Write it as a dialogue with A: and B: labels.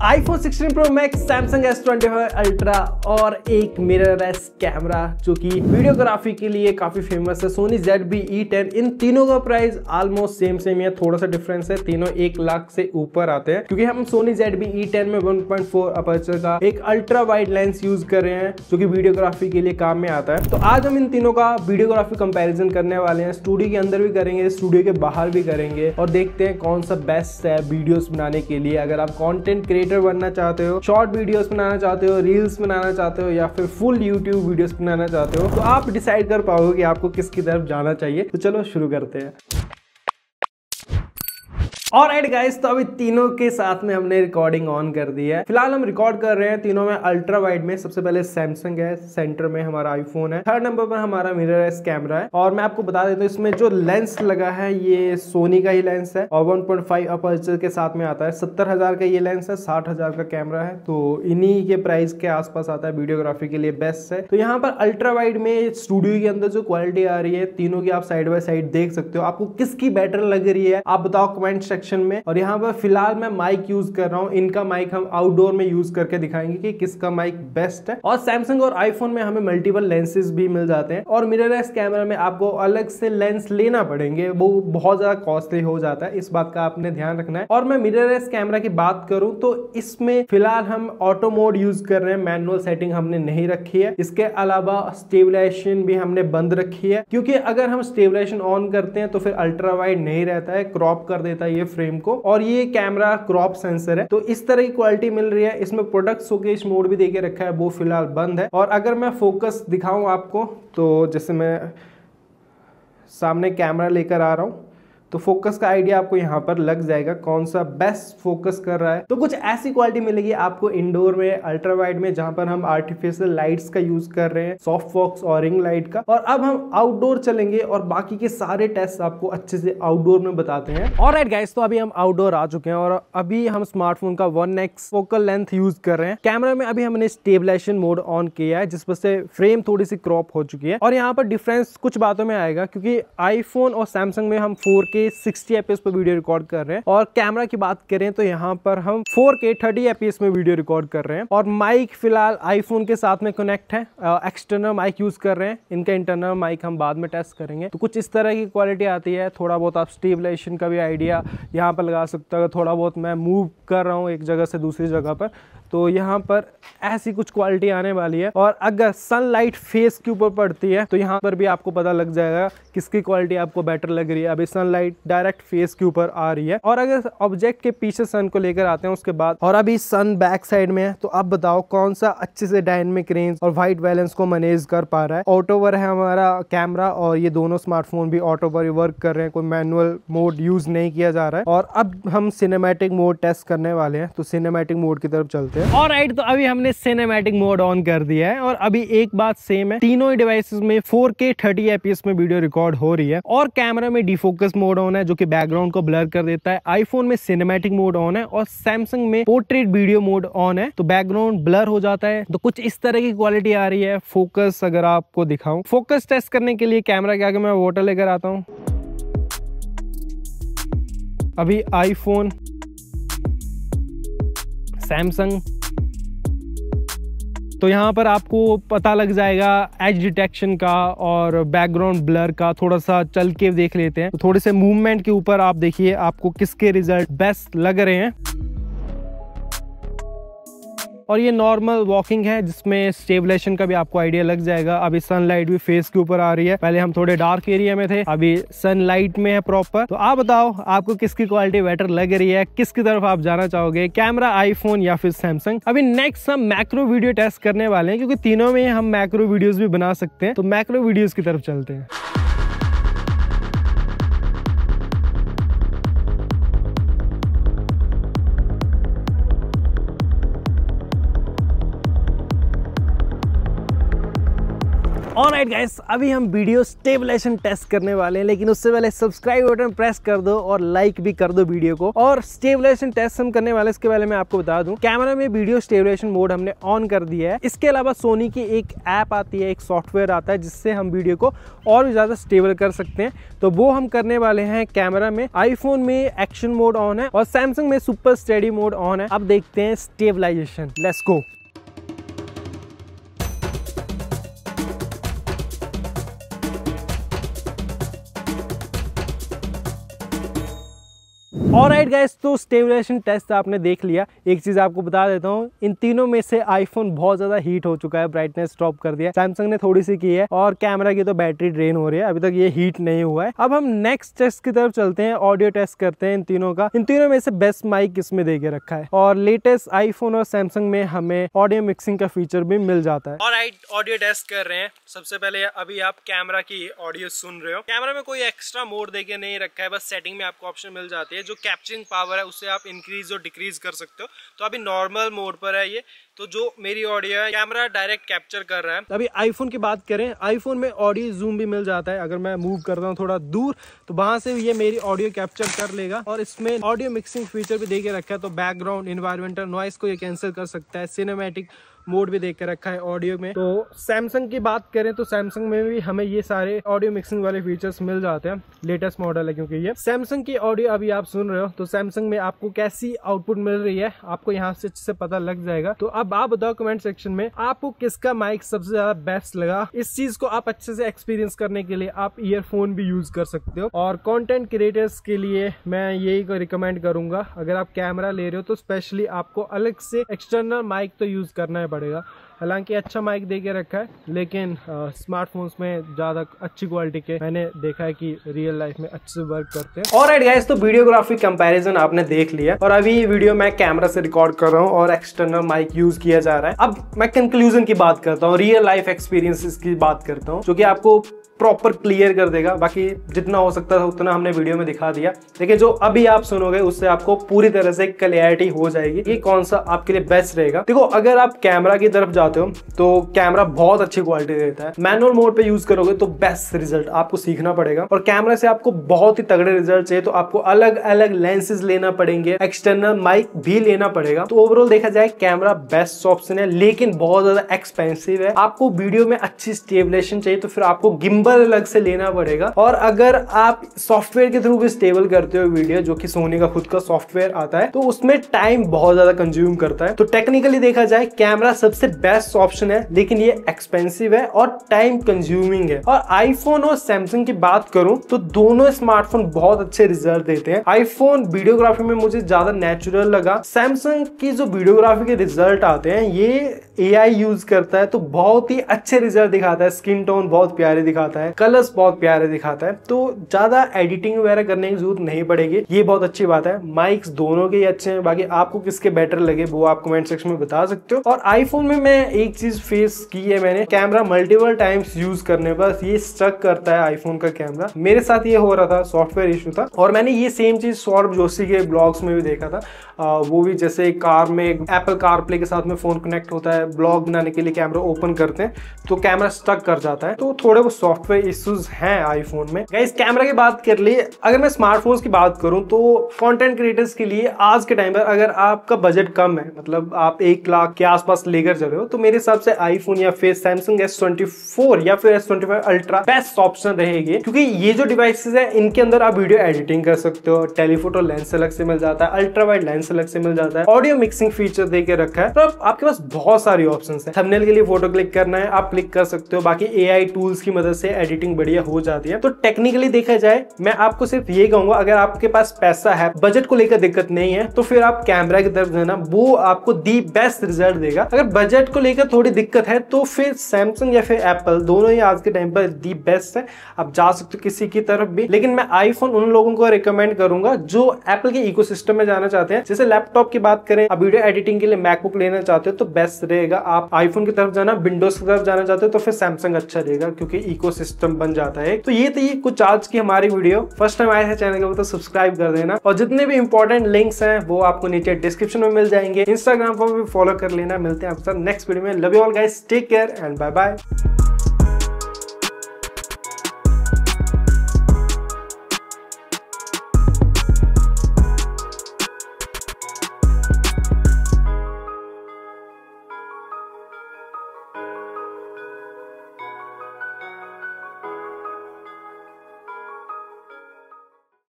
A: iPhone 16 Pro Max, Samsung S25 Ultra और एक mirrorless camera जो कि वीडियोग्राफी के लिए काफी फेमस है, Sony ZV-E10। इन तीनों का प्राइस ऑलमोस्ट सेम है, थोड़ा सा डिफरेंस है। तीनों 1 लाख से ऊपर आते हैं क्योंकि हम Sony ZV-E10 में 1.4 अपर्चर का एक अल्ट्रा वाइड लेंस यूज कर रहे हैं जो कि वीडियोग्राफी के लिए काम में आता है। तो आज हम इन तीनों का वीडियोग्राफी कंपैरिजन करने वाले हैं। स्टूडियो के अंदर भी करेंगे, स्टूडियो के बाहर भी करेंगे और देखते हैं कौन सा बेस्ट है वीडियोस बनाने के लिए। अगर आप कंटेंट क्रिएटर बनना चाहते हो, शॉर्ट वीडियोस बनाना चाहते हो, रील्स बनाना चाहते हो या फिर फुल यूट्यूब वीडियोस बनाना चाहते हो, तो आप डिसाइड कर पाओगे कि आपको किसकी तरफ जाना चाहिए। तो चलो शुरू करते हैं। ऑलराइट गाइस, तो अभी तीनों के साथ में हमने रिकॉर्डिंग ऑन कर दी है। फिलहाल हम रिकॉर्ड कर रहे हैं तीनों में अल्ट्रा वाइड में। सबसे पहले सैमसंग है, सेंटर में हमारा आईफोन है, थर्ड नंबर पर हमारा मिररलेस कैमरा है। और मैं आपको बता देता हूँ इसमें जो लेंस लगा है ये सोनी का ही लेंस है और 1.5 अपर्चर के साथ में आता है। 70,000 का ये लेंस है, 60,000 का कैमरा है, तो इन्हीं के प्राइस के आसपास आता है। वीडियोग्राफी के लिए बेस्ट है। तो यहाँ पर अल्ट्रा वाइड में स्टूडियो के अंदर जो क्वालिटी आ रही है तीनों की आप साइड बाय साइड देख सकते हो। आपको किसकी बेटर लग रही है आप बताओ कमेंट सेक्शन में। और यहाँ पर फिलहाल मैं माइक यूज कर रहा हूँ, इनका माइक हम आउटडोर में यूज करके दिखाएंगे कि किसका माइक बेस्ट है। और सैमसंग और आईफोन में हमें मल्टीपल लेंसेज भी मिल जाते हैं और मिररलेस कैमरा में आपको अलग से लेंस लेना पड़ेंगे, वो बहुत ज्यादा कॉस्टली हो जाता है। इस बात का आपने ध्यान रखना है। और मैं मिररलेस कैमरा की बात करूं तो इसमें फिलहाल हम ऑटो मोड यूज कर रहे हैं, मैनुअल सेटिंग हमने नहीं रखी है। इसके अलावा स्टेबलाइजेशन भी हमने बंद रखी है क्योंकि अगर हम स्टेबलाइजेशन ऑन करते हैं तो फिर अल्ट्रा वाइड नहीं रहता है, क्रॉप कर देता है ये फ्रेम को। और ये कैमरा क्रॉप सेंसर है, तो इस तरह की क्वालिटी मिल रही है। इसमें प्रोडक्ट शोकेस मोड भी देके रखा है, वो फिलहाल बंद है। और अगर मैं फोकस दिखाऊं आपको तो जैसे मैं सामने कैमरा लेकर आ रहा हूं तो फोकस का आइडिया आपको यहाँ पर लग जाएगा कौन सा बेस्ट फोकस कर रहा है। तो कुछ ऐसी क्वालिटी मिलेगी आपको इंडोर में अल्ट्रा वाइड में जहां पर हम आर्टिफिशियल लाइट्स का यूज कर रहे हैं, सॉफ्ट फॉक्स और रिंग लाइट का। और अब हम आउटडोर चलेंगे और बाकी के सारे टेस्ट आपको अच्छे से आउटडोर में बताते हैं। ऑलराइट गाइस, तो अभी हम आउटडोर आ चुके हैं और अभी हम स्मार्टफोन का 1x फोकल लेंथ यूज कर रहे हैं। कैमरा में अभी हमने स्टेबलाइजेशन मोड ऑन किया है जिस पर से फ्रेम थोड़ी सी क्रॉप हो चुकी है। और यहाँ पर डिफरेंस कुछ बातों में आएगा क्योंकि आईफोन और सैमसंग में हम 4K 60 fps पर वीडियो रिकॉर्ड कर रहे हैं और कैमरा की बात करें तो यहाँ पर हम 4K 30 fps में वीडियो रिकॉर्ड कर रहे हैं। और माइक फिलहाल आईफोन के साथ में कनेक्ट है, एक्सटर्नल माइक यूज कर रहे हैं। इनका इंटरनल माइक हम बाद में टेस्ट करेंगे। तो कुछ इस तरह की क्वालिटी आती है। थोड़ा बहुत आप स्टेबलाइजेशन का भी आइडिया यहाँ पर लगा सकते हो। थोड़ा बहुत मैं मूव कर रहा हूँ एक जगह से दूसरी जगह पर, तो यहाँ पर ऐसी कुछ क्वालिटी आने वाली है। और अगर सनलाइट फेस के ऊपर पड़ती है तो यहाँ पर भी आपको पता लग जाएगा किसकी क्वालिटी आपको बेटर लग रही है। अभी सनलाइट डायरेक्ट फेस के ऊपर आ रही है और अगर ऑब्जेक्ट के पीछे सन को लेकर आते हैं उसके बाद, और अभी सन बैक साइड में है, तो अब बताओ कौन सा अच्छे से डायनेमिक रेंज और वाइट बैलेंस को मैनेज कर पा रहा है। ऑटो पर है हमारा कैमरा और ये दोनों स्मार्टफोन भी ऑटो पर वर्क कर रहे हैं, कोई मैनुअल मोड यूज नहीं किया जा रहा है। और अब हम सिनेमैटिक मोड टेस्ट करने वाले हैं, तो सिनेमैटिक मोड की तरफ चलते हैं। ऑलराइट, तो अभी हमने सिनेमैटिक मोड ऑन कर दिया है और अभी एक बात सेम है, तीनों ही डिवाइसेस में 4K 30 fps में वीडियो रिकॉर्ड हो रही है। और कैमरा में डिफोकस मोड ऑन है जो कि बैकग्राउंड को ब्लर कर देता है। आईफोन में सिनेमैटिक मोड ऑन है और सैमसंग में पोर्ट्रेट वीडियो मोड ऑन है, तो बैकग्राउंड ब्लर हो जाता है। तो कुछ इस तरह की क्वालिटी आ रही है। फोकस अगर आपको दिखाऊं, फोकस टेस्ट करने के लिए कैमरा के आगे मैं वाटर लेकर आता हूं। अभी आईफोन, सैमसंग, तो यहाँ पर आपको पता लग जाएगा एज डिटेक्शन का और बैकग्राउंड ब्लर का। थोड़ा सा चल के देख लेते हैं, तो थोड़े से मूवमेंट के ऊपर आप देखिए आपको किसके रिजल्ट बेस्ट लग रहे हैं। और ये नॉर्मल वॉकिंग है जिसमें स्टेबलाइजेशन का भी आपको आइडिया लग जाएगा। अभी सनलाइट भी फेस के ऊपर आ रही है, पहले हम थोड़े डार्क एरिया में थे, अभी सनलाइट में है प्रॉपर। तो आप बताओ आपको किसकी क्वालिटी बेटर लग रही है, किसकी तरफ आप जाना चाहोगे, कैमरा, आईफोन या फिर सैमसंग। अभी नेक्स्ट हम मैक्रो वीडियो टेस्ट करने वाले हैं क्योंकि तीनों में हम मैक्रो वीडियोस भी बना सकते हैं। तो मैक्रो वीडियोस की तरफ चलते हैं। ऑलराइट गाइस, अभी हम वीडियो स्टेबलाइजेशन टेस्ट करने वाले हैं, लेकिन उससे पहले सब्सक्राइब बटन प्रेस कर दो और लाइक भी कर दो वीडियो को। और स्टेबलाइजेशन टेस्ट हम करने वाले, इसके पहले मैं आपको बता दूं, कैमरा में वीडियो स्टेबलाइजेशन मोड हमने ऑन कर दिया है। इसके अलावा सोनी की एक ऐप आती है, एक सॉफ्टवेयर आता है जिससे हम वीडियो को और भी ज्यादा स्टेबल कर सकते हैं। तो वो हम करने वाले हैं कैमरा में। आईफोन में एक्शन मोड ऑन है और सैमसंग में सुपर स्टेडी मोड ऑन है। अब देखते हैं stabilization, let's go. Alright guys, तो स्टेबलाइजेशन टेस्ट आपने देख लिया। एक चीज आपको बता देता हूँ, इन तीनों में से आईफोन बहुत ज्यादा हीट हो चुका है, ब्राइटनेस ड्रॉप कर दिया। सैमसंग ने थोड़ी सी की है और कैमरा की तो बैटरी ड्रेन हो रही है, अभी तक ये हीट नहीं हुआ है। अब हम नेक्स्ट टेस्ट की तरफ चलते हैं, ऑडियो टेस्ट करते हैं इन तीनों का। इन तीनों में से बेस्ट माइक इसमें दे के रखा है और लेटेस्ट आईफोन और सैमसंग में हमें ऑडियो मिक्सिंग का फीचर भी मिल जाता है। ऑलराइट, ऑडियो टेस्ट कर रहे हैं। सबसे पहले अभी आप कैमरा की ऑडियो सुन रहे हो। कैमरा में कोई एक्स्ट्रा मोड दे के नहीं रखा है, बस सेटिंग में आपको ऑप्शन मिल जाती है। जो कैप्चरिंग पावर है उससे आप इंक्रीज और डिक्रीज कर सकते हो। तो अभी नॉर्मल मोड पर है ये। तो जो मेरी ऑडियो है कैमरा डायरेक्ट कैप्चर कर रहा है। अभी आईफोन की बात करें, आईफोन में ऑडियो जूम भी मिल जाता है। अगर मैं मूव करता हूँ थोड़ा दूर तो वहां से ये मेरी ऑडियो कैप्चर कर लेगा। और इसमें ऑडियो मिक्सिंग फीचर भी देके रखा है, तो बैकग्राउंड एनवायरमेंटल नॉइस को ये कैंसिल कर सकता है। सिनेमैटिक मोड भी देख के रखा है ऑडियो में। तो सैमसंग की बात करें तो सैमसंग में भी हमें ये सारे ऑडियो मिक्सिंग वाले फीचर्स मिल जाते हैं। लेटेस्ट मॉडल है क्योंकि ये सैमसंग की ऑडियो अभी आप सुन रहे हो। तो सैमसंग में आपको कैसी आउटपुट मिल रही है आपको यहाँ से पता लग जाएगा। तो अब आप बताओ कमेंट सेक्शन में आपको किसका माइक सबसे ज्यादा बेस्ट लगा। इस चीज को आप अच्छे से एक्सपीरियंस करने के लिए आप ईयरफोन भी यूज कर सकते हो। और कंटेंट क्रिएटर्स के लिए मैं यही रिकमेंड करूंगा, अगर आप कैमरा ले रहे हो तो स्पेशली आपको अलग से एक्सटर्नल माइक तो यूज करना ही पड़ेगा। हालांकि अच्छा माइक दे के रखा है, लेकिन स्मार्टफोन्स में ज्यादा अच्छी क्वालिटी के मैंने देखा है कि रियल लाइफ में अच्छे से वर्क करते हैं। ऑलराइट गाइस, तो वीडियोग्राफी कंपैरिजन आपने देख लिया और अभी ये वीडियो मैं कैमरा से रिकॉर्ड कर रहा हूँ और एक्सटर्नल माइक यूज किया जा रहा है। अब मैं कंक्लूजन की बात करता हूँ, रियल लाइफ एक्सपीरियंसेस की बात करता हूँ, जो कि आपको प्रॉपर क्लियर कर देगा। बाकी जितना हो सकता था उतना हमने वीडियो में दिखा दिया, लेकिन जो अभी आप सुनोगे उससे आपको पूरी तरह से क्लैरिटी हो जाएगी कि कौन सा आपके लिए बेस्ट रहेगा। देखो, अगर आप कैमरा की तरफ जाते हो तो कैमरा बहुत अच्छी क्वालिटी देता है। मैनुअल मोड पे यूज करोगे तो बेस्ट रिजल्ट आपको सीखना पड़ेगा। और कैमरा से आपको बहुत ही तगड़े रिजल्ट चाहिए तो आपको अलग अलग लेंसेज लेना पड़ेंगे, एक्सटर्नल माइक भी लेना पड़ेगा। तो ओवरऑल देखा जाए कैमरा बेस्ट ऑप्शन है, लेकिन बहुत ज्यादा एक्सपेंसिव है। आपको वीडियो में अच्छी स्टेबलाइजेशन चाहिए तो फिर आपको गिम्बल अलग से लेना पड़ेगा। और अगर आप सॉफ्टवेयर के थ्रू भी स्टेबल करते हो वीडियो, जो कि सोनी का खुद का सॉफ्टवेयर आता है, तो उसमें टाइम बहुत ज्यादा कंज्यूम करता है। तो टेक्निकली देखा जाए कैमरा सबसे बेस्ट ऑप्शन है, लेकिन ये एक्सपेंसिव है और टाइम कंज्यूमिंग है। और आईफोन और सैमसंग की बात करूं तो दोनों स्मार्टफोन बहुत अच्छे रिजल्ट देते हैं। आईफोन वीडियोग्राफी में मुझे ज्यादा नेचुरल लगा। सैमसंग की जो वीडियोग्राफी के रिजल्ट आते हैं ये AI यूज करता है, तो बहुत ही अच्छे रिजल्ट दिखाता है। स्किन टोन बहुत प्यारे दिखाता है, कलर्स बहुत प्यारे दिखाता है, तो ज्यादा एडिटिंग वगैरह करने की जरूरत नहीं पड़ेगी। ये बहुत अच्छी बात है। माइक्स दोनों के ही अच्छे हैं, बाकी आपको किसके बेटर लगे वो आप कमेंट सेक्शन में बता सकते हो। और आईफोन में मैं एक चीज फेस की है मैंने, कैमरा मल्टीपल टाइम्स यूज करने पर ये स्टक करता है आईफोन का कैमरा। मेरे साथ ये हो रहा था, सॉफ्टवेयर इशू था। और मैंने ये सेम चीज सौरभ जोशी के ब्लॉग्स में भी देखा था। वो भी जैसे कार में एप्पल कार प्ले के साथ में फोन कनेक्ट होता है, ब्लॉग बनाने के लिए कैमरा ओपन करते हैं तो कैमरा स्टक कर जाता है। तो थोड़े वो सॉफ्टवेयर इश्यूज हैं आईफोन में। गाइस, कैमरा की बात कर लिए, अगर मैं स्मार्टफोन्स की बात करूं तो कंटेंट क्रिएटर्स के लिए आज के टाइम पर अगर आपका बजट कम है, मतलब आप 1 लाख के आसपास लेकर चले हो, तो मेरे हिसाब से आईफोन या फिर सैमसंग S24 या फिर S25 अल्ट्रा बेस्ट ऑप्शन रहेगी। क्योंकि ये जो डिवाइसेस है इनके अंदर आप वीडियो एडिटिंग कर सकते हो, टेलीफोटो लेंस अलग से मिल जाता है, अल्ट्रा वाइड लेंस अलग से मिल जाता है, ऑडियो मिक्सिंग फीचर देके रखा है। तो आपके पास बहुत सारी ऑप्शंस हैं। थंबनेल के लिए फोटो क्लिक करना है आप क्लिक कर सकते हो, बाकी AI टूल्स की मदद से एडिटिंग बढ़िया हो जाती है। तो टेक्निकली देखा जाए मैं आपको सिर्फ ये कहूंगा, अगर आपके पास पैसा है, बजट को लेकर दिक्कत नहीं है, तो फिर आप कैमरा की तरफ जाना, वो आपको दी बेस्ट रिजल्ट देगा। अगर बजट को लेकर थोड़ी दिक्कत है तो फिर सैमसंग या फिर एप्पल, दोनों ही आज के टाइम पर दी बेस्ट है। आप जा सकते हो किसी की तरफ भी, लेकिन मैं आईफोन उन लोगों को रिकमेंड करूंगा जो एप्पल के इकोसिस्टम में जाना चाहते हैं। जैसे लैपटॉप की बात करें, आप वीडियो एडिटिंग के लिए मैकबुक लेना चाहते हो तो बेस्ट रहेगा। आप आईफोन की तरफ जाना, विंडोज की तरफ जाना चाहते हो तो फिर सैमसंग अच्छा रहेगा, क्योंकि इकोसिस्टम बन जाता है। तो ये थी कुछ आज की हमारी वीडियो। फर्स्ट टाइम आए थे चैनल के तो सब्सक्राइब कर देना, और जितने भी इंपॉर्टेंट लिंक्स हैं वो आपको नीचे डिस्क्रिप्शन में मिल जाएंगे। इंस्टाग्राम पर भी फॉलो कर लेना। मिलते हैं आपके साथ नेक्स्ट वीडियो में। Love you all guys, take care and bye bye.